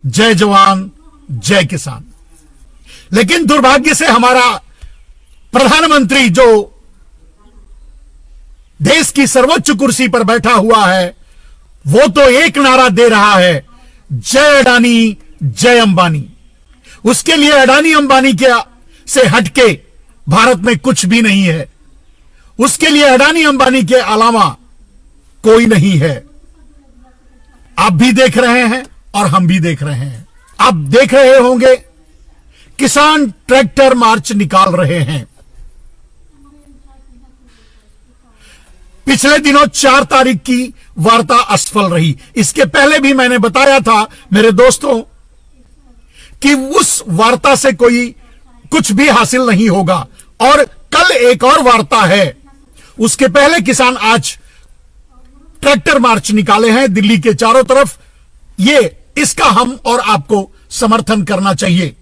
जय जवान जय किसान। लेकिन दुर्भाग्य से हमारा प्रधानमंत्री जो देश की सर्वोच्च कुर्सी पर बैठा हुआ है वो तो एक नारा दे रहा है, जय अडानी जय अंबानी। उसके लिए अडानी अंबानी के से हटके भारत में कुछ भी नहीं है। उसके लिए अडानी अंबानी के अलावा कोई नहीं है। आप भी देख रहे हैं और हम भी देख रहे हैं। आप देख रहे होंगे किसान ट्रैक्टर मार्च निकाल रहे हैं। पिछले दिनों 4 तारीख की वार्ता असफल रही। इसके पहले भी मैंने बताया था मेरे दोस्तों कि उस वार्ता से कोई कुछ भी हासिल नहीं होगा और कल एक और वार्ता है। उसके पहले किसान आज ट्रैक्टर मार्च निकाले हैं दिल्ली के चारों तरफ। इसका हम और आपको समर्थन करना चाहिए।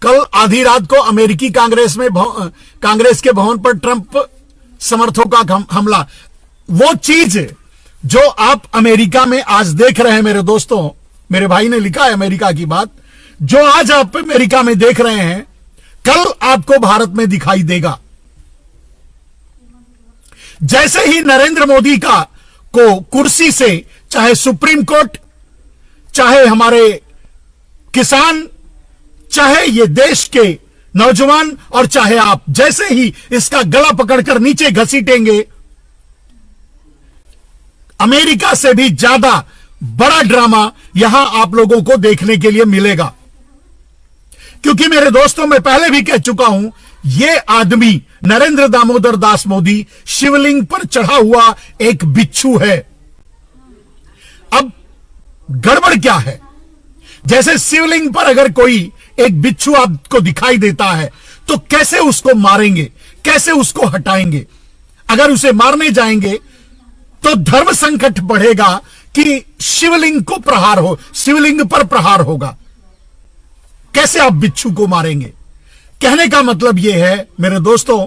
कल आधी रात को अमेरिकी कांग्रेस के भवन पर ट्रंप समर्थकों का हमला। वो चीज जो आप अमेरिका में आज देख रहे हैं मेरे दोस्तों, मेरे भाई ने लिखा है अमेरिका की बात, जो आज आप अमेरिका में देख रहे हैं कल आपको भारत में दिखाई देगा। जैसे ही नरेंद्र मोदी को कुर्सी से, चाहे सुप्रीम कोर्ट, चाहे हमारे किसान, चाहे ये देश के नौजवान और चाहे आप, जैसे ही इसका गला पकड़कर नीचे घसीटेंगे, अमेरिका से भी ज्यादा बड़ा ड्रामा यहां आप लोगों को देखने के लिए मिलेगा। क्योंकि मेरे दोस्तों, मैं पहले भी कह चुका हूं, ये आदमी नरेंद्र दामोदर दास मोदी शिवलिंग पर चढ़ा हुआ एक बिच्छू है। अब गड़बड़ क्या है? जैसे शिवलिंग पर अगर कोई एक बिच्छू आपको दिखाई देता है तो कैसे उसको मारेंगे, कैसे उसको हटाएंगे? अगर उसे मारने जाएंगे तो धर्म संकट बढ़ेगा कि शिवलिंग पर प्रहार होगा। कैसे आप बिच्छू को मारेंगे? कहने का मतलब यह है मेरे दोस्तों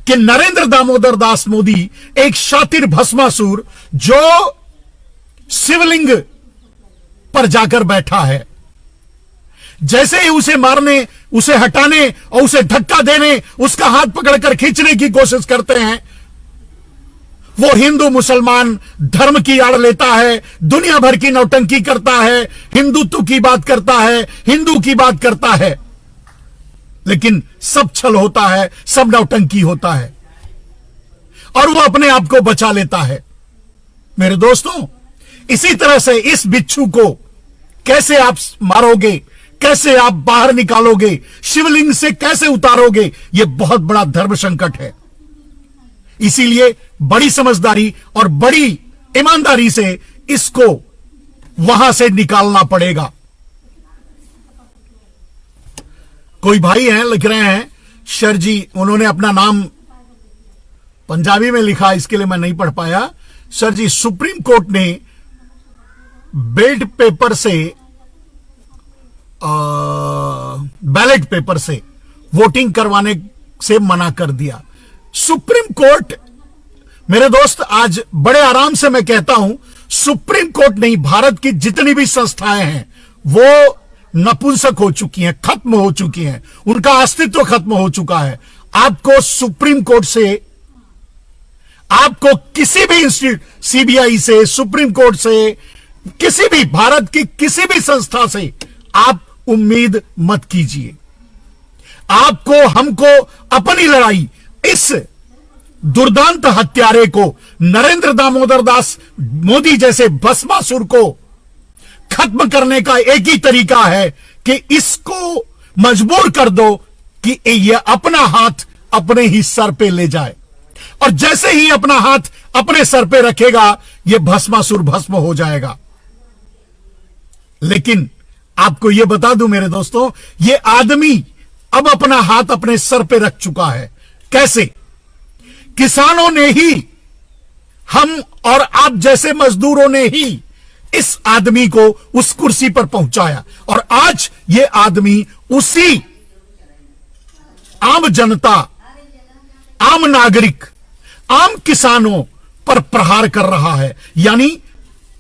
कि नरेंद्र दामोदर दास मोदी एक शातिर भस्मासुर जो शिवलिंग पर जाकर बैठा है, जैसे ही उसे मारने, उसे हटाने और उसे धक्का देने, उसका हाथ पकड़कर खींचने की कोशिश करते हैं, वो हिंदू मुसलमान धर्म की आड़ लेता है, दुनिया भर की नौटंकी करता है, हिंदुत्व की बात करता है, हिंदू की बात करता है, लेकिन सब छल होता है, सब नौटंकी होता है और वो अपने आप को बचा लेता है। मेरे दोस्तों, इसी तरह से इस बिच्छू को कैसे आप मारोगे, कैसे आप बाहर निकालोगे, शिवलिंग से कैसे उतारोगे, यह बहुत बड़ा धर्म संकट है। इसीलिए बड़ी समझदारी और बड़ी ईमानदारी से इसको वहां से निकालना पड़ेगा। कोई भाई हैं, लिख रहे हैं सर जी, उन्होंने अपना नाम पंजाबी में लिखा, इसके लिए मैं नहीं पढ़ पाया। सर जी, सुप्रीम कोर्ट ने बैलेट पेपर से वोटिंग करवाने से मना कर दिया। सुप्रीम कोर्ट, मेरे दोस्त, आज बड़े आराम से मैं कहता हूं, सुप्रीम कोर्ट नहीं, भारत की जितनी भी संस्थाएं हैं वो नपुंसक हो चुकी हैं, खत्म हो चुकी हैं, उनका अस्तित्व खत्म हो चुका है। आपको सुप्रीम कोर्ट से, आपको किसी भी इंस्टीट्यूट, सीबीआई से, सुप्रीम कोर्ट से, किसी भी भारत की किसी भी संस्था से आप उम्मीद मत कीजिए। आपको, हमको अपनी लड़ाई इस दुर्दांत हत्यारे को, नरेंद्र दामोदर दास मोदी जैसे भस्मासुर को खत्म करने का एक ही तरीका है कि इसको मजबूर कर दो कि यह अपना हाथ अपने ही सर पे ले जाए, और जैसे ही अपना हाथ अपने सर पे रखेगा यह भस्मासुर भस्म हो जाएगा। लेकिन आपको यह बता दूं मेरे दोस्तों, यह आदमी अब अपना हाथ अपने सर पे रख चुका है। कैसे? किसानों ने ही, हम और आप जैसे मजदूरों ने ही इस आदमी को उस कुर्सी पर पहुंचाया, और आज ये आदमी उसी आम जनता, आम नागरिक, आम किसानों पर प्रहार कर रहा है, यानी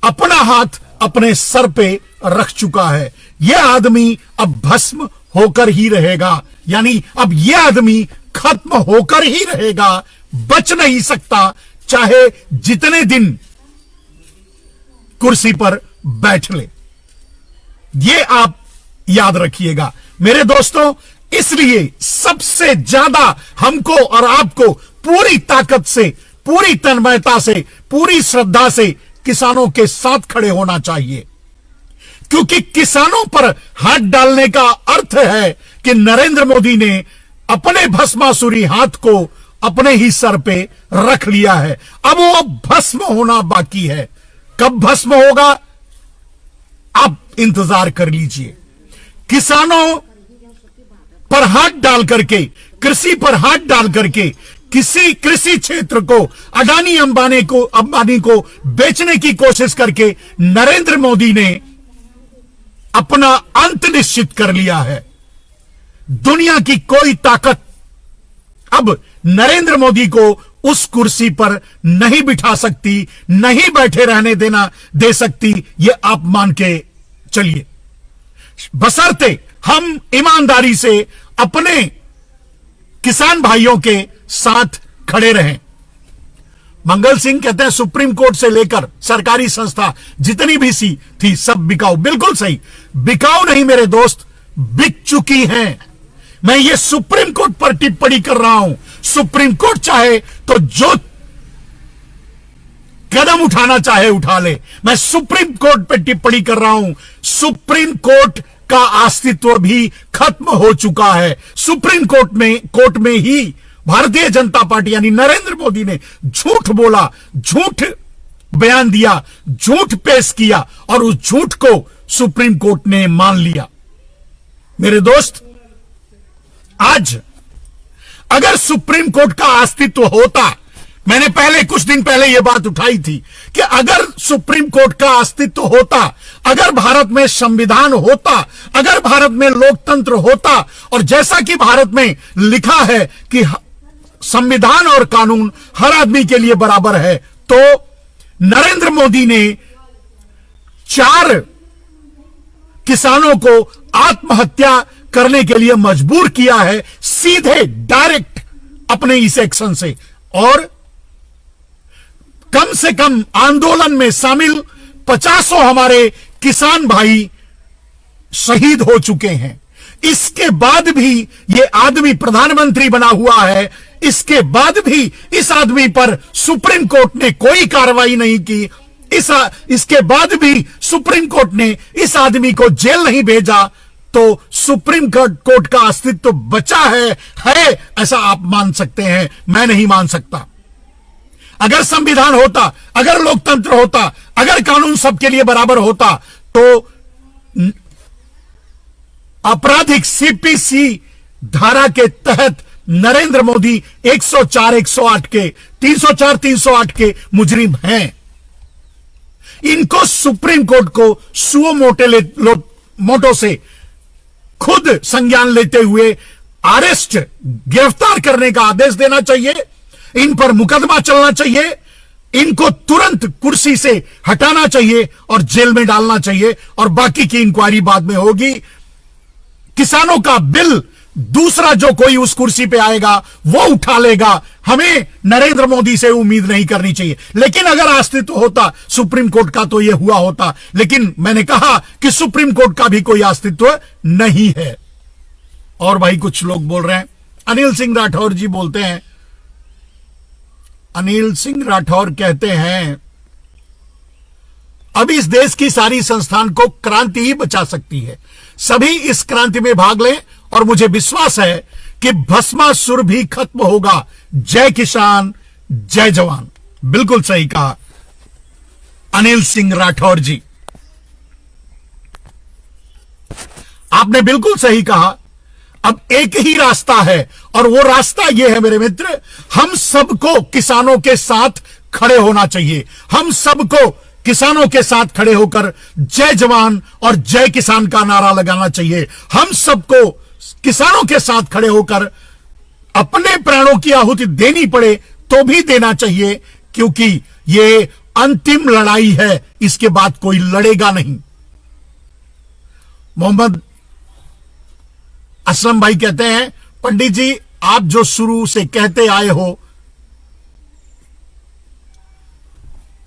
अपना हाथ अपने सर पे रख चुका है। यह आदमी अब भस्म होकर ही रहेगा, यानी अब यह आदमी खत्म होकर ही रहेगा, बच नहीं सकता, चाहे जितने दिन कुर्सी पर बैठ ले। यह आप याद रखिएगा मेरे दोस्तों। इसलिए सबसे ज्यादा हमको और आपको पूरी ताकत से, पूरी तन्मयता से, पूरी श्रद्धा से किसानों के साथ खड़े होना चाहिए, क्योंकि किसानों पर हाथ डालने का अर्थ है कि नरेंद्र मोदी ने अपने भस्मासुरी हाथ को अपने ही सर पे रख लिया है। अब वो भस्म होना बाकी है। कब भस्म होगा आप इंतजार कर लीजिए। किसानों पर हाथ डाल करके, कृषि पर हाथ डाल करके, किसी कृषि क्षेत्र को अंबानी को बेचने की कोशिश करके नरेंद्र मोदी ने अपना अंत निश्चित कर लिया है। दुनिया की कोई ताकत अब नरेंद्र मोदी को उस कुर्सी पर नहीं बिठा सकती, नहीं बैठे रहने दे सकती। ये आप मान के चलिए, बशर्ते हम ईमानदारी से अपने किसान भाइयों के साथ खड़े रहें। मंगल सिंह कहते हैं सुप्रीम कोर्ट से लेकर सरकारी संस्था जितनी भी सी थी सब बिकाऊ। बिल्कुल सही, बिकाऊ नहीं मेरे दोस्त, बिक चुकी हैं। मैं ये सुप्रीम कोर्ट पर टिप्पणी कर रहा हूं। सुप्रीम कोर्ट चाहे तो जो कदम उठाना चाहे उठा ले। मैं सुप्रीम कोर्ट पर टिप्पणी कर रहा हूं। सुप्रीम कोर्ट का अस्तित्व भी खत्म हो चुका है। सुप्रीम कोर्ट में ही भारतीय जनता पार्टी यानी नरेंद्र मोदी ने झूठ बोला, झूठ बयान दिया, झूठ पेश किया और उस झूठ को सुप्रीम कोर्ट ने मान लिया। मेरे दोस्त, आज अगर सुप्रीम कोर्ट का अस्तित्व होता, मैंने कुछ दिन पहले यह बात उठाई थी कि अगर सुप्रीम कोर्ट का अस्तित्व होता, अगर भारत में संविधान होता, अगर भारत में लोकतंत्र होता और जैसा कि भारत में लिखा है कि संविधान और कानून हर आदमी के लिए बराबर है, तो नरेंद्र मोदी ने 4 किसानों को आत्महत्या करने के लिए मजबूर किया है, सीधे डायरेक्ट अपने इस एक्शन से। और कम से कम आंदोलन में शामिल 50 हमारे किसान भाई शहीद हो चुके हैं। इसके बाद भी ये आदमी प्रधानमंत्री बना हुआ है, इसके बाद भी इस आदमी पर सुप्रीम कोर्ट ने कोई कार्रवाई नहीं की। इसके बाद भी सुप्रीम कोर्ट ने इस आदमी को जेल नहीं भेजा, तो सुप्रीम कोर्ट का अस्तित्व बचा है ऐसा आप मान सकते हैं, मैं नहीं मान सकता। अगर संविधान होता, अगर लोकतंत्र होता, अगर कानून सबके लिए बराबर होता, तो आपराधिक सीपीसी धारा के तहत नरेंद्र मोदी 104, 108 के 304, 308 के मुजरिम हैं। इनको सुप्रीम कोर्ट को सुओ मोटो से खुद संज्ञान लेते हुए अरेस्ट, गिरफ्तार करने का आदेश देना चाहिए। इन पर मुकदमा चलना चाहिए, इनको तुरंत कुर्सी से हटाना चाहिए और जेल में डालना चाहिए, और बाकी की इंक्वायरी बाद में होगी। किसानों का बिल दूसरा जो कोई उस कुर्सी पे आएगा वो उठा लेगा। हमें नरेंद्र मोदी से उम्मीद नहीं करनी चाहिए। लेकिन अगर अस्तित्व होता सुप्रीम कोर्ट का तो यह हुआ होता। लेकिन मैंने कहा कि सुप्रीम कोर्ट का भी कोई अस्तित्व नहीं है। और भाई कुछ लोग बोल रहे हैं, अनिल सिंह राठौर जी बोलते हैं, अनिल सिंह राठौर कहते हैं अब इस देश की सारी संस्थान को क्रांति ही बचा सकती है। सभी इस क्रांति में भाग लें और मुझे विश्वास है कि भस्मासुर भी खत्म होगा। जय किसान, जय जवान। बिल्कुल सही कहा अनिल सिंह राठौर जी, आपने बिल्कुल सही कहा। अब एक ही रास्ता है और वो रास्ता ये है मेरे मित्र, हम सबको किसानों के साथ खड़े होना चाहिए। हम सबको किसानों के साथ खड़े होकर जय जवान और जय किसान का नारा लगाना चाहिए। हम सबको किसानों के साथ खड़े होकर अपने प्राणों की आहुति देनी पड़े तो भी देना चाहिए, क्योंकि ये अंतिम लड़ाई है, इसके बाद कोई लड़ेगा नहीं। मोहम्मद असलम भाई कहते हैं, पंडित जी आप जो शुरू से कहते आए हो,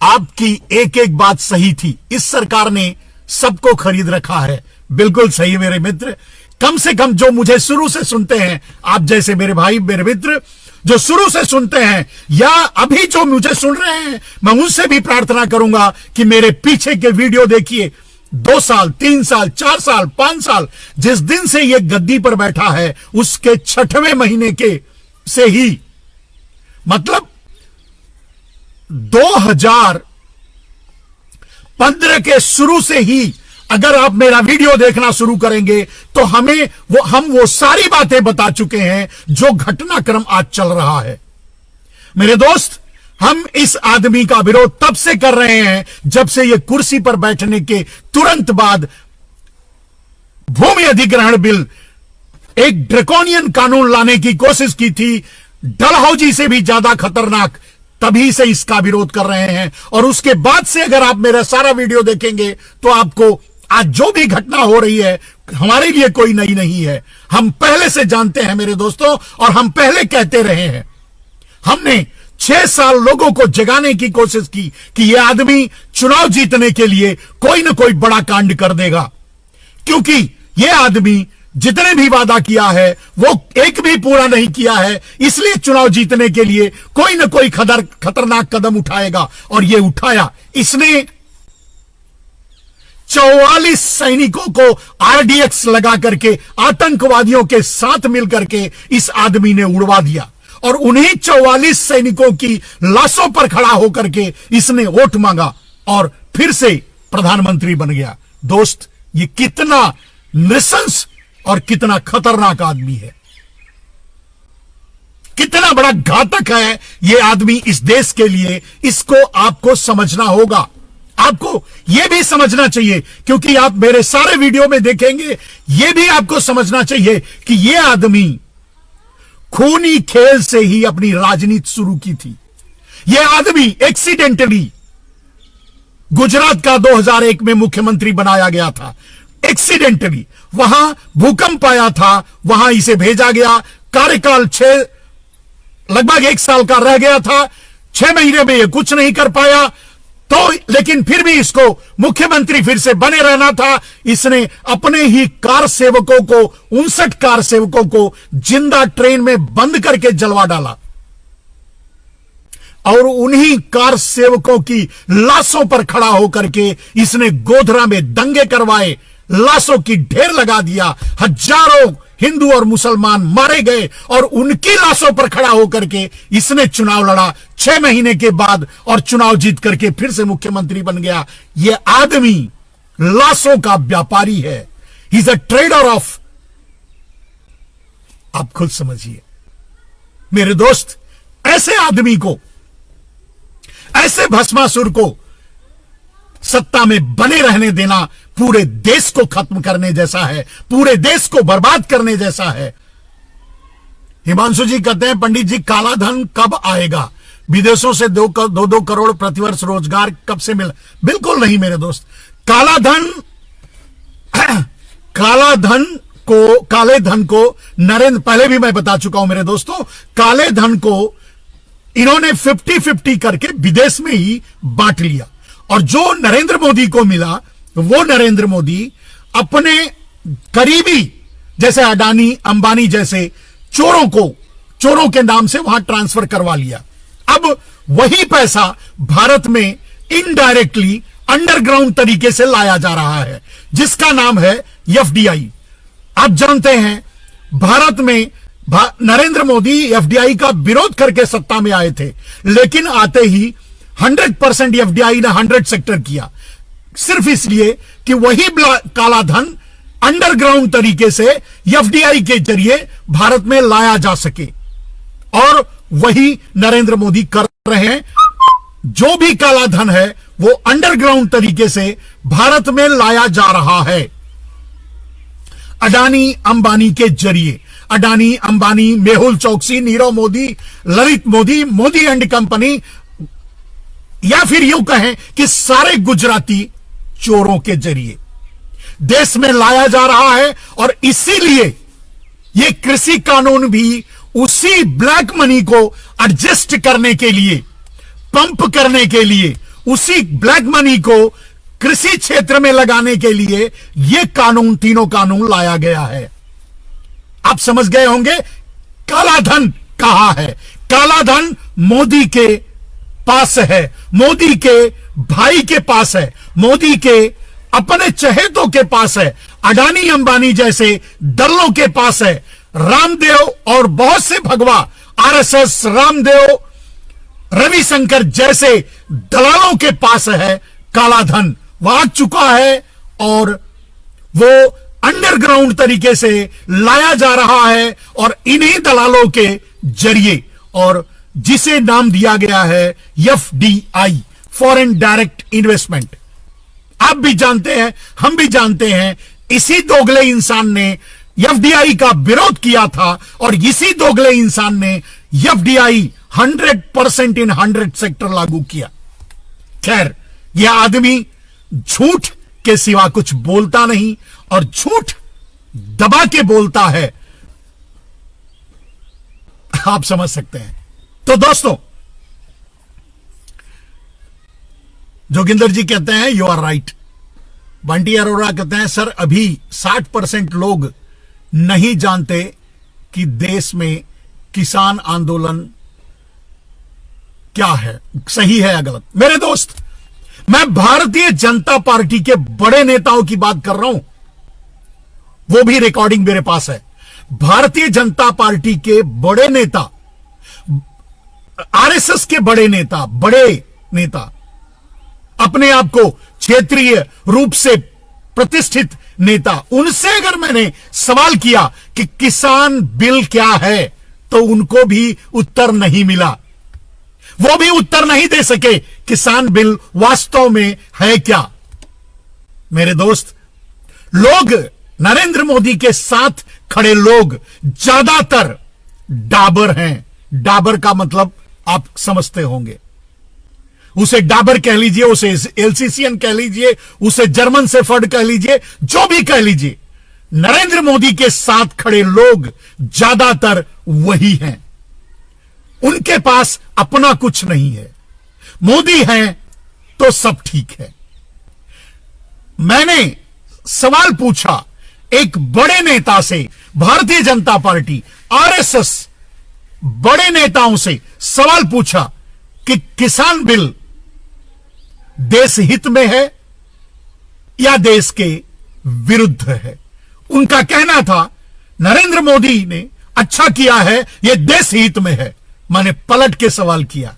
आपकी एक एक बात सही थी। इस सरकार ने सबको खरीद रखा है। बिल्कुल सही मेरे मित्र। कम से कम जो मुझे शुरू से सुनते हैं, आप जैसे मेरे भाई मेरे मित्र जो शुरू से सुनते हैं, या अभी जो मुझे सुन रहे हैं, मैं उनसे भी प्रार्थना करूंगा कि मेरे पीछे के वीडियो देखिए। 2 साल 3 साल 4 साल 5 साल जिस दिन से यह गद्दी पर बैठा है, उसके 6वें महीने के से ही, मतलब 2015 के शुरू से ही अगर आप मेरा वीडियो देखना शुरू करेंगे तो हम वो सारी बातें बता चुके हैं जो घटनाक्रम आज चल रहा है। मेरे दोस्त, हम इस आदमी का विरोध तब से कर रहे हैं जब से ये कुर्सी पर बैठने के तुरंत बाद भूमि अधिग्रहण बिल, एक ड्रैकोनियन कानून लाने की कोशिश की थी, डलहौजी से भी ज्यादा खतरनाक, तभी से इसका विरोध कर रहे हैं। और उसके बाद से अगर आप मेरा सारा वीडियो देखेंगे तो आपको आज जो भी घटना हो रही है हमारे लिए कोई नई नहीं है। हम पहले से जानते हैं मेरे दोस्तों, और हम पहले कहते रहे हैं। हमने 6 साल लोगों को जगाने की कोशिश की कि यह आदमी चुनाव जीतने के लिए कोई ना कोई बड़ा कांड कर देगा, क्योंकि यह आदमी जितने भी वादा किया है वो एक भी पूरा नहीं किया है। इसलिए चुनाव जीतने के लिए कोई ना कोई खतरनाक कदम उठाएगा, और ये उठाया। इसने 44 सैनिकों को आरडीएक्स लगा करके आतंकवादियों के साथ मिलकर के इस आदमी ने उड़वा दिया, और उन्हीं 44 सैनिकों की लाशों पर खड़ा होकर के इसने वोट मांगा और फिर से प्रधानमंत्री बन गया। दोस्त, ये कितना नृशंस और कितना खतरनाक आदमी है, कितना बड़ा घातक है ये आदमी इस देश के लिए। इसको आपको समझना होगा, आपको यह भी समझना चाहिए, क्योंकि आप मेरे सारे वीडियो में देखेंगे, यह भी आपको समझना चाहिए कि यह आदमी खूनी खेल से ही अपनी राजनीति शुरू की थी। यह आदमी एक्सीडेंटली गुजरात का 2001 में मुख्यमंत्री बनाया गया था। एक्सीडेंटली वहां भूकंप आया था, वहां इसे भेजा गया। कार्यकाल लगभग 1 साल का रह गया था। 6 महीने में यह कुछ नहीं कर पाया, तो लेकिन फिर भी इसको मुख्यमंत्री फिर से बने रहना था। इसने अपने ही कार सेवकों को, 59 कार सेवकों को जिंदा ट्रेन में बंद करके जलवा डाला, और उन्हीं कार सेवकों की लाशों पर खड़ा होकर के इसने गोधरा में दंगे करवाए, लाशों की ढेर लगा दिया। हजारों हिंदू और मुसलमान मारे गए, और उनकी लाशों पर खड़ा होकर के इसने चुनाव लड़ा 6 महीने के बाद, और चुनाव जीत करके फिर से मुख्यमंत्री बन गया। यह आदमी लाशों का व्यापारी है। He is a trader of, आप खुद समझिए मेरे दोस्त। ऐसे आदमी को, ऐसे भस्मासुर को सत्ता में बने रहने देना पूरे देश को खत्म करने जैसा है, पूरे देश को बर्बाद करने जैसा है। हिमांशु जी कहते हैं, पंडित जी काला धन कब आएगा? विदेशों से 2 करोड़ प्रतिवर्ष रोजगार कब से मिला? बिल्कुल नहीं मेरे दोस्त। काले धन को नरेंद्र, पहले भी मैं बता चुका हूं मेरे दोस्तों, काले धन को इन्होंने 50-50 करके विदेश में ही बांट लिया, और जो नरेंद्र मोदी को मिला वो नरेंद्र मोदी अपने करीबी जैसे अडानी अंबानी जैसे चोरों के नाम से वहां ट्रांसफर करवा लिया। अब वही पैसा भारत में इनडायरेक्टली अंडरग्राउंड तरीके से लाया जा रहा है, जिसका नाम है एफडीआई। आप जानते हैं भारत में नरेंद्र मोदी एफडीआई का विरोध करके सत्ता में आए थे, लेकिन आते ही 100% एफडीआई ने 100 सेक्टर किया, सिर्फ इसलिए कि वही काला धन अंडरग्राउंड तरीके से एफडीआई के जरिए भारत में लाया जा सके, और वही नरेंद्र मोदी कर रहे हैं। जो भी काला धन है वो अंडरग्राउंड तरीके से भारत में लाया जा रहा है अडानी अंबानी के जरिए। अडानी अंबानी, मेहुल चौकसी, नीरव मोदी, ललित मोदी, मोदी एंड कंपनी, या फिर यूं कहें कि सारे गुजराती चोरों के जरिए देश में लाया जा रहा है। और इसीलिए यह कृषि कानून भी उसी ब्लैक मनी को एडजस्ट करने के लिए, पंप करने के लिए, उसी ब्लैक मनी को कृषि क्षेत्र में लगाने के लिए यह कानून, तीनों कानून लाया गया है। आप समझ गए होंगे काला धन कहां है। काला धन मोदी के पास है, मोदी के भाई के पास है, मोदी के अपने चहेतों के पास है, अडानी अंबानी जैसे दलों के पास है, रामदेव और बहुत से भगवा आरएसएस, रामदेव, रविशंकर जैसे दलालों के पास है। काला धन वह आ चुका है और वो अंडरग्राउंड तरीके से लाया जा रहा है और इन्हीं दलालों के जरिए, और जिसे नाम दिया गया है एफडीआई, फॉरेन डायरेक्ट इन्वेस्टमेंट। आप भी जानते हैं, हम भी जानते हैं, इसी दोगले इंसान ने एफडीआई का विरोध किया था और इसी दोगले इंसान ने एफडीआई 100% इन 100 सेक्टर लागू किया। खैर, यह आदमी झूठ के सिवा कुछ बोलता नहीं और झूठ दबा के बोलता है, आप समझ सकते हैं। तो दोस्तों, जोगिंदर जी कहते हैं you are right. Bunty Arora कहते हैं सर अभी 60% लोग नहीं जानते कि देश में किसान आंदोलन क्या है, सही है या गलत। मेरे दोस्त, मैं भारतीय जनता पार्टी के बड़े नेताओं की बात कर रहा हूं, वो भी रिकॉर्डिंग मेरे पास है। भारतीय जनता पार्टी के बड़े नेता, आरएसएस के बड़े नेता, अपने आप को क्षेत्रीय रूप से प्रतिष्ठित नेता, उनसे अगर मैंने सवाल किया कि किसान बिल क्या है, तो उनको भी उत्तर नहीं मिला। वो भी उत्तर नहीं दे सके किसान बिल वास्तव में है क्या। मेरे दोस्त, लोग, नरेंद्र मोदी के साथ खड़े लोग ज्यादातर डाबर हैं। डाबर का मतलब आप समझते होंगे, उसे डाबर कह लीजिए, उसे एलसीसीएन कह लीजिए, उसे जर्मन शेफर्ड कह लीजिए, जो भी कह लीजिए, नरेंद्र मोदी के साथ खड़े लोग ज्यादातर वही हैं। उनके पास अपना कुछ नहीं है, मोदी है तो सब ठीक है। मैंने सवाल पूछा एक बड़े नेता से, भारतीय जनता पार्टी, आरएसएस बड़े नेताओं से सवाल पूछा कि किसान बिल देश हित में है या देश के विरुद्ध है। उनका कहना था नरेंद्र मोदी ने अच्छा किया है, यह देश हित में है। मैंने पलट के सवाल किया,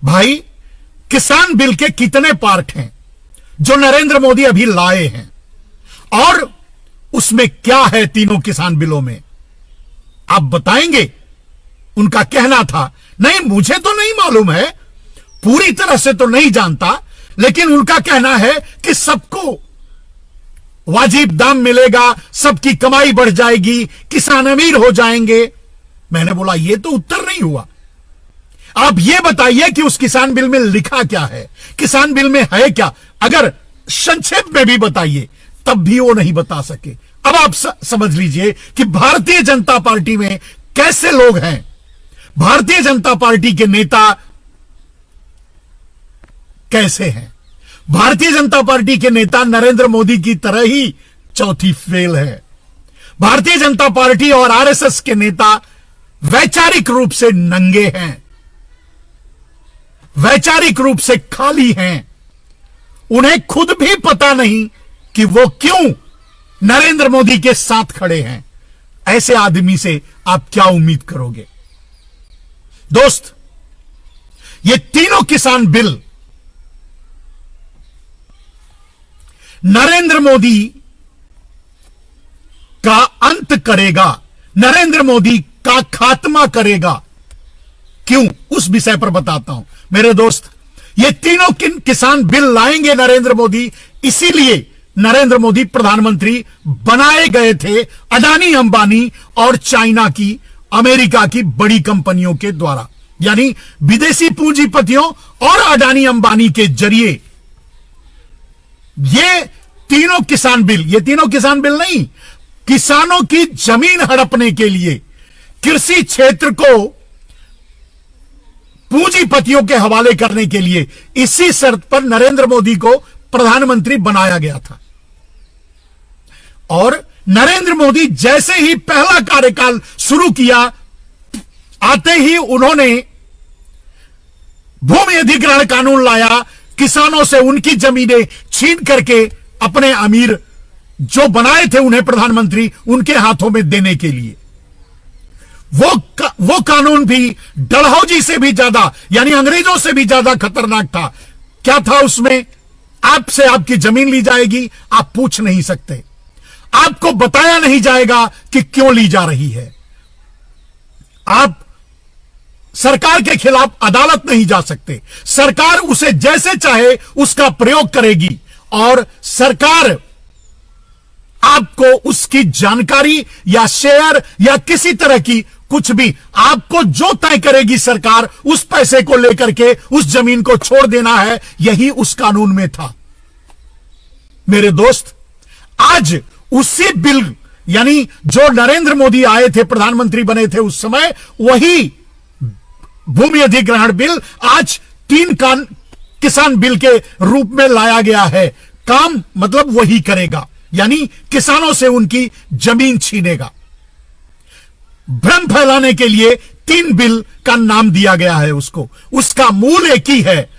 भाई किसान बिल के कितने पार्ट हैं जो नरेंद्र मोदी अभी लाए हैं, और उसमें क्या है तीनों किसान बिलों में, आप बताएंगे। उनका कहना था नहीं, मुझे तो नहीं मालूम है, पूरी तरह से तो नहीं जानता, लेकिन उनका कहना है कि सबको वाजिब दाम मिलेगा, सबकी कमाई बढ़ जाएगी, किसान अमीर हो जाएंगे। मैंने बोला यह तो उत्तर नहीं हुआ। आप यह बताइए कि उस किसान बिल में लिखा क्या है, किसान बिल में है क्या। अगर संक्षेप में भी बताइए, तब भी वो नहीं बता सके। अब आप समझ लीजिए कि भारतीय जनता पार्टी में कैसे लोग हैं। भारतीय जनता पार्टी के नेता कैसे हैं। भारतीय जनता पार्टी के नेता नरेंद्र मोदी की तरह ही चौथी फेल है। भारतीय जनता पार्टी और आरएसएस के नेता वैचारिक रूप से नंगे हैं, वैचारिक रूप से खाली हैं। उन्हें खुद भी पता नहीं कि वो क्यों नरेंद्र मोदी के साथ खड़े हैं। ऐसे आदमी से आप क्या उम्मीद करोगे। दोस्त, ये तीनों किसान बिल नरेंद्र मोदी का अंत करेगा, नरेंद्र मोदी का खात्मा करेगा। क्यों, उस विषय पर बताता हूं। मेरे दोस्त, ये तीनों किसान बिल लाएंगे नरेंद्र मोदी, इसीलिए नरेंद्र मोदी प्रधानमंत्री बनाए गए थे अडानी अंबानी और चाइना की, अमेरिका की बड़ी कंपनियों के द्वारा। यानी विदेशी पूंजीपतियों और अडानी अंबानी के जरिए ये तीनों किसान बिल नहीं, किसानों की जमीन हड़पने के लिए, कृषि क्षेत्र को पूंजीपतियों के हवाले करने के लिए, इसी शर्त पर नरेंद्र मोदी को प्रधानमंत्री बनाया गया था। और नरेंद्र मोदी जैसे ही पहला कार्यकाल शुरू किया, आते ही उन्होंने भूमि अधिग्रहण कानून लाया, किसानों से उनकी जमीनें छीन करके अपने अमीर जो बनाए थे उन्हें प्रधानमंत्री, उनके हाथों में देने के लिए। वो कानून भी डलहौजी से भी ज्यादा, यानी अंग्रेजों से भी ज्यादा खतरनाक था। क्या था उसमें? आपसे आपकी जमीन ली जाएगी, आप पूछ नहीं सकते, आपको बताया नहीं जाएगा कि क्यों ली जा रही है, आप सरकार के खिलाफ अदालत नहीं जा सकते, सरकार उसे जैसे चाहे उसका प्रयोग करेगी और सरकार आपको उसकी जानकारी या शेयर या किसी तरह की कुछ भी, आपको जो तय करेगी सरकार, उस पैसे को लेकर के उस जमीन को छोड़ देना है। यही उस कानून में था। मेरे दोस्त, आज उसी बिल, यानी जो नरेंद्र मोदी आए थे, प्रधानमंत्री बने थे उस समय, वही भूमि अधिग्रहण बिल आज किसान बिल के रूप में लाया गया है। काम मतलब वही करेगा, यानी किसानों से उनकी जमीन छीनेगा। भ्रम फैलाने के लिए 3 बिल का नाम दिया गया है उसको, उसका मूल एक ही है।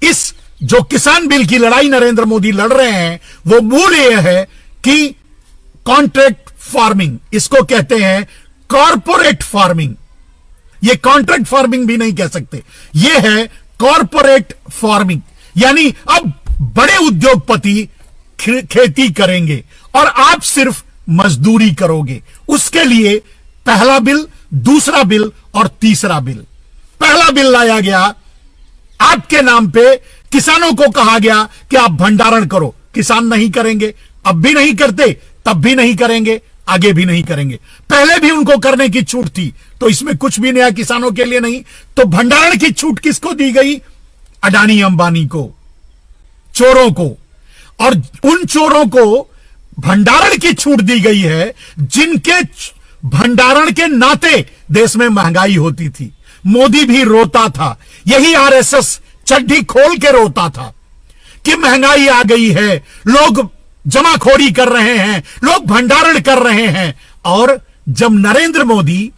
इस जो किसान बिल की लड़ाई नरेंद्र मोदी लड़ रहे हैं, वो मूल यह है कि कॉन्ट्रैक्ट फार्मिंग, इसको कहते हैं कॉर्पोरेट फार्मिंग। ये कॉन्ट्रैक्ट फार्मिंग भी नहीं कह सकते, ये है कॉर्पोरेट फार्मिंग। यानी अब बड़े उद्योगपति खेती करेंगे और आप सिर्फ मजदूरी करोगे। उसके लिए पहला बिल, दूसरा बिल और तीसरा बिल। पहला बिल लाया गया, आपके नाम पे किसानों को कहा गया कि आप भंडारण करो। किसान नहीं करेंगे, अब भी नहीं करते, तब भी नहीं करेंगे, आगे भी नहीं करेंगे। पहले भी उनको करने की छूट थी, तो इसमें कुछ भी नया किसानों के लिए नहीं। तो भंडारण की छूट किसको दी गई? अडानी अंबानी को, चोरों को। और उन चोरों को भंडारण की छूट दी गई है जिनके भंडारण के नाते देश में महंगाई होती थी। मोदी भी रोता था, यही आरएसएस चड्डी खोल के रोता था कि महंगाई आ गई है, लोग जमाखोरी कर रहे हैं, लोग भंडारण कर रहे हैं। और जब नरेंद्र मोदी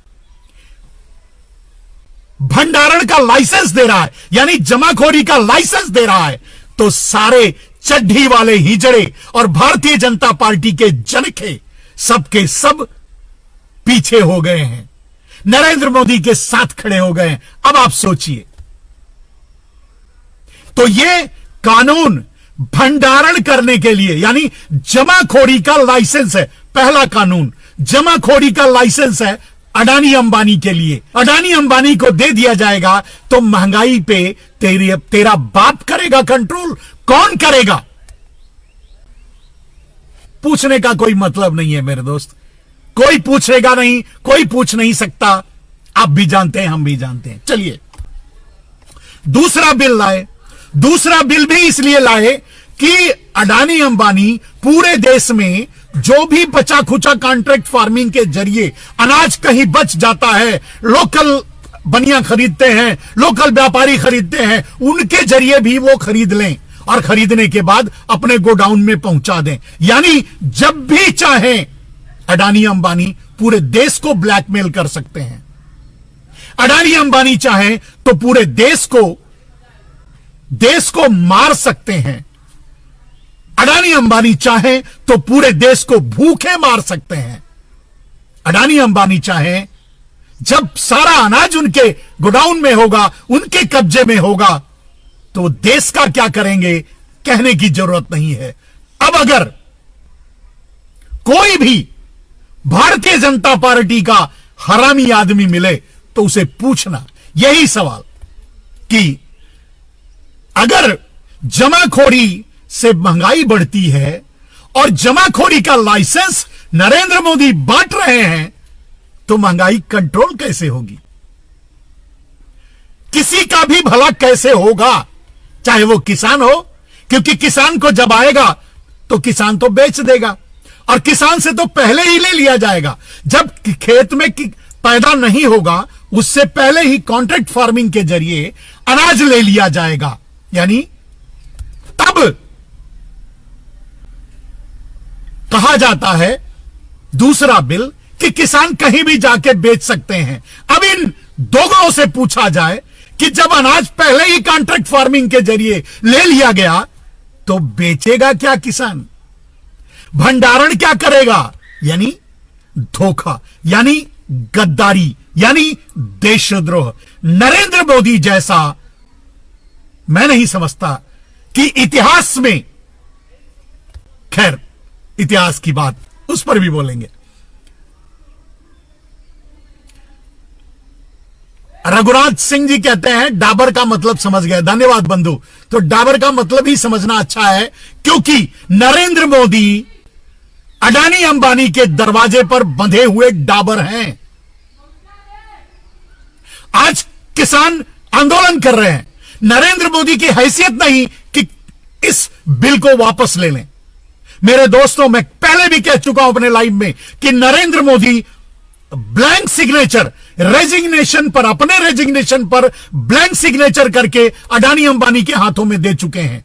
भंडारण का लाइसेंस दे रहा है, यानी जमाखोरी का लाइसेंस दे रहा है, तो सारे चड्ढी वाले हिजड़े और भारतीय जनता पार्टी के जनखे सबके सब पीछे हो गए हैं, नरेंद्र मोदी के साथ खड़े हो गए हैं। अब आप सोचिए, तो ये कानून भंडारण करने के लिए, यानी जमाखोरी का लाइसेंस है। पहला कानून जमाखोरी का लाइसेंस है अडानी अंबानी के लिए। अडानी अंबानी को दे दिया जाएगा तो महंगाई पे तेरा बाप करेगा कंट्रोल। कौन करेगा? पूछने का कोई मतलब नहीं है मेरे दोस्त, कोई पूछेगा नहीं, कोई पूछ नहीं सकता। आप भी जानते हैं, हम भी जानते हैं। चलिए दूसरा बिल लाए। दूसरा बिल भी इसलिए लाए कि अडानी अंबानी पूरे देश में जो भी बचा खुचा कॉन्ट्रैक्ट फार्मिंग के जरिए अनाज कहीं बच जाता है, लोकल बनिया खरीदते हैं, लोकल व्यापारी खरीदते हैं, उनके जरिए भी वो खरीद लें और खरीदने के बाद अपने गोडाउन में पहुंचा दें। यानी जब भी चाहें अडानी अंबानी पूरे देश को ब्लैकमेल कर सकते हैं। अडानी अंबानी चाहें तो पूरे देश को मार सकते हैं। अडानी अंबानी चाहें तो पूरे देश को भूखे मार सकते हैं। अडानी अंबानी चाहें, जब सारा अनाज उनके गोडाउन में होगा, उनके कब्जे में होगा, तो देश का क्या करेंगे कहने की जरूरत नहीं है। अब अगर कोई भी भारतीय जनता पार्टी का हरामी आदमी मिले तो उसे पूछना यही सवाल कि अगर जमाखोरी से महंगाई बढ़ती है और जमाखोरी का लाइसेंस नरेंद्र मोदी बांट रहे हैं, तो महंगाई कंट्रोल कैसे होगी? किसी का भी भला कैसे होगा, चाहे वो किसान हो, क्योंकि किसान को जब आएगा तो किसान तो बेच देगा और किसान से तो पहले ही ले लिया जाएगा। जब खेत में पैदा नहीं होगा उससे पहले ही कॉन्ट्रैक्ट फार्मिंग के जरिए अनाज ले लिया जाएगा। यानी तब कहा जाता है दूसरा बिल कि किसान कहीं भी जाके बेच सकते हैं। अब इन दोगलों से पूछा जाए कि जब अनाज पहले ही कॉन्ट्रैक्ट फार्मिंग के जरिए ले लिया गया तो बेचेगा क्या किसान, भंडारण क्या करेगा? यानी धोखा, यानी गद्दारी, यानी देशद्रोह। नरेंद्र मोदी जैसा मैं नहीं समझता कि इतिहास में, खैर इतिहास की बात उस पर भी बोलेंगे। रघुराज सिंह जी कहते हैं डाबर का मतलब समझ गए, धन्यवाद बंधु। तो डाबर का मतलब ही समझना अच्छा है, क्योंकि नरेंद्र मोदी अडानी अंबानी के दरवाजे पर बंधे हुए डाबर हैं। आज किसान आंदोलन कर रहे हैं। नरेंद्र मोदी की हैसियत नहीं कि इस बिल को वापस ले लें। मेरे दोस्तों, मैं पहले भी कह चुका हूं अपने लाइव में कि Narendra Modi blank signature, resignation पर, अपने रेजिग्नेशन पर ब्लैंक सिग्नेचर करके अडानी अंबानी के हाथों में दे चुके हैं।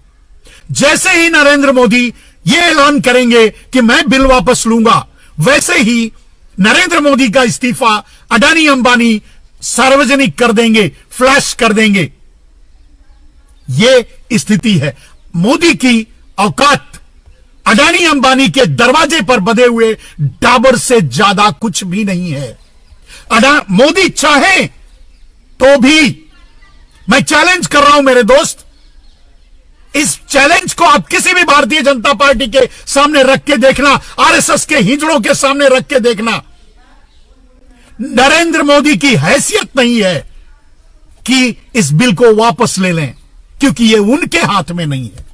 जैसे ही नरेंद्र मोदी यह ऐलान करेंगे कि मैं बिल वापस लूंगा, वैसे ही नरेंद्र मोदी का इस्तीफा अडानी अंबानी सार्वजनिक कर देंगे, फ्लैश कर देंगे। यह स्थिति है। मोदी की औकात अडानी अंबानी के दरवाजे पर बंधे हुए डाबर से ज्यादा कुछ भी नहीं है। मोदी चाहे तो भी, मैं चैलेंज कर रहा हूं मेरे दोस्त, इस चैलेंज को आप किसी भी भारतीय जनता पार्टी के सामने रख के देखना, आरएसएस के हिजड़ों के सामने रख के देखना। नरेंद्र मोदी की हैसियत नहीं है कि इस बिल को वापस ले लें, क्योंकि यह उनके हाथ में नहीं है।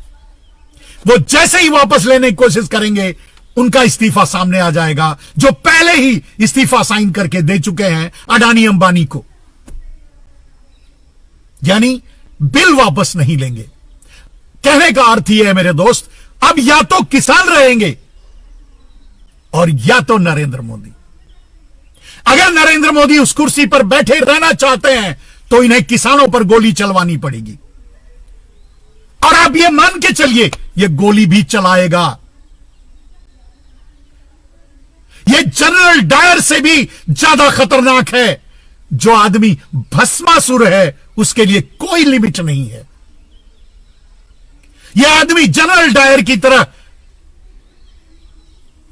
वो जैसे ही वापस लेने की कोशिश करेंगे, उनका इस्तीफा सामने आ जाएगा, जो पहले ही इस्तीफा साइन करके दे चुके हैं अडानी अंबानी को। यानी बिल वापस नहीं लेंगे। कहने का अर्थ यह है मेरे दोस्त, अब या तो किसान रहेंगे और या तो नरेंद्र मोदी। अगर नरेंद्र मोदी उस कुर्सी पर बैठे रहना चाहते हैं तो इन्हें किसानों पर गोली चलवानी पड़ेगी। और आप ये मान के चलिए, ये गोली भी चलाएगा। ये जनरल डायर से भी ज्यादा खतरनाक है। जो आदमी भस्मासुर है उसके लिए कोई लिमिट नहीं है। यह आदमी जनरल डायर की तरह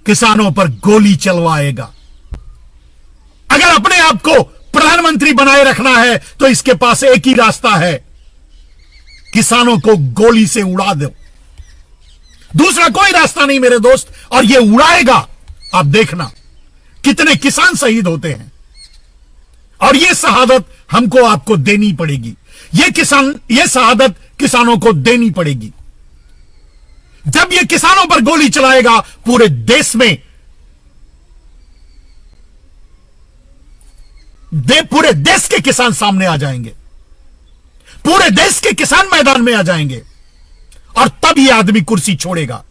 किसानों पर गोली चलवाएगा। अगर अपने आप को प्रधानमंत्री बनाए रखना है तो इसके पास एक ही रास्ता है, किसानों को गोली से उड़ा दो। दूसरा कोई रास्ता नहीं मेरे दोस्त, और यह उड़ाएगा। आप देखना कितने किसान शहीद होते हैं, और यह शहादत हमको आपको देनी पड़ेगी। यह शहादत किसानों को देनी पड़ेगी। जब यह किसानों पर गोली चलाएगा, पूरे देश में पूरे देश के किसान सामने आ जाएंगे, पूरे देश के किसान मैदान में आ जाएंगे, और तब यह आदमी कुर्सी छोड़ेगा।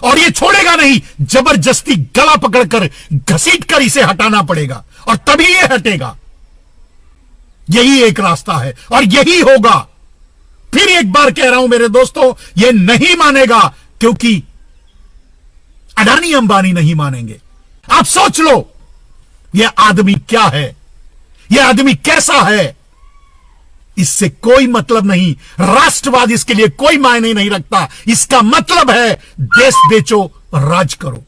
और यह छोड़ेगा नहीं, जबरदस्ती गला पकड़कर घसीट कर इसे हटाना पड़ेगा, और तभी यह हटेगा। यही एक रास्ता है और यही होगा। फिर एक बार कह रहा हूं मेरे दोस्तों, यह नहीं मानेगा, क्योंकि अडानी अंबानी नहीं मानेंगे। आप सोच लो, यह आदमी क्या है, यह आदमी कैसा है। इससे कोई मतलब नहीं, राष्ट्रवाद इसके लिए कोई मायने नहीं रखता। इसका मतलब है देश बेचो, राज करो।